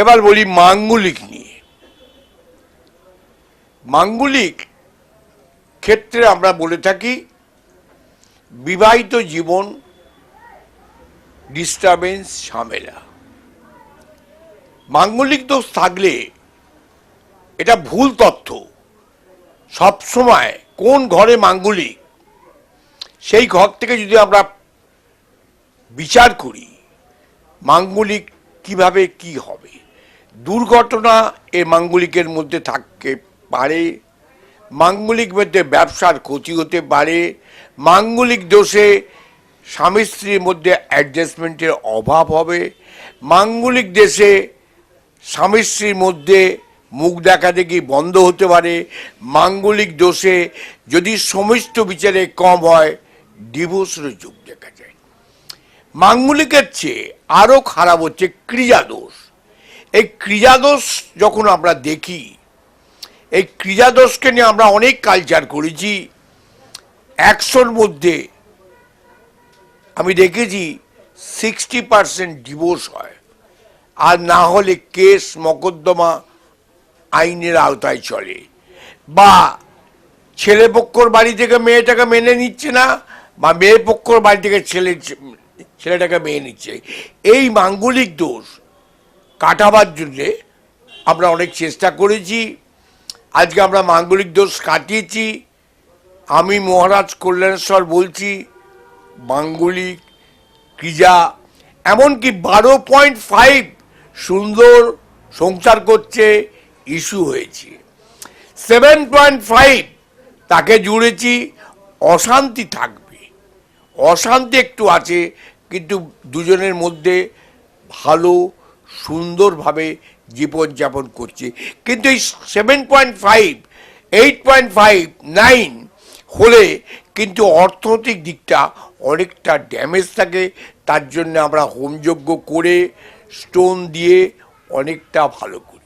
এবার বলি মাঙ্গলিক নিয়ে। মাঙ্গলিক ক্ষেত্রে আমরা বলে থাকি বিবাহিত জীবন ডিস্টারবেন্স, ঝামেলা। মাঙ্গলিক দোষ থাকলে এটা ভুল তথ্য। সবসময় কোন ঘরে মাঙ্গলিক, সেই ঘর থেকে যদি আমরা বিচার করি মাঙ্গলিক কিভাবে কি হবে, দুর্ঘটনা এ মাঙ্গলিকের মধ্যে থাকতে পারে, মাঙ্গলিক মধ্যে ব্যবসার ক্ষতি হতে পারে, মাঙ্গলিক দোষে স্বামী স্ত্রীর মধ্যে অ্যাডজাস্টমেন্টের অভাব হবে, মাঙ্গলিক দেশে স্বামী স্ত্রীর মধ্যে মুখ দেখাদেখি বন্ধ হতে পারে, মাঙ্গলিক দোষে যদি সমস্ত বিচারে কম হয় ডিভোর্সের যোগ দেখা যায়। মাঙ্গলিকের চেয়ে আরও খারাপ হচ্ছে ক্রিয়াদোষ। এই ক্রিয়াদোষ যখন আমরা দেখি, এই ক্রিয়াদোষকে নিয়ে আমরা অনেক কালচার করেছি। 100-র মধ্যে আমি দেখেছি 60% ডিভোর্স হয়, আর না হলে কেস মকদ্দমা আইনের আওতায় চলে, বা ছেলে পক্ষর বাড়ি থেকে মেয়েটাকে মেনে নিচ্ছে না, বা মেয়ে পক্ষর বাড়ি থেকে ছেলেটাকে মেনে নিচ্ছে। এই মাঙ্গলিক দোষ কাটাবার জন্যে আমরা অনেক চেষ্টা করেছি। আজকে আমরা মাঙ্গলিক দোষ কাটিয়েছি। আমি মহারাজ কল্যাণেশ্বর বলছি, মাঙ্গলিক ক্রিয়া এমনকি 12.5 সুন্দর সংসার করছে, ইস্যু হয়েছে। 7.5 তাকে জুড়েছি, অশান্তি থাকবে, অশান্তি একটু আছে, কিন্তু দুজনের মধ্যে ভালো সুন্দরভাবে জীবনযাপন করছে। কিন্তু এই 7.5, 8.5, 9 হলে কিন্তু অর্থনৈতিক দিকটা অনেকটা ড্যামেজ থাকে। তার জন্য আমরা হোমযজ্ঞ করে স্টোন দিয়ে অনেকটা ভালো করি।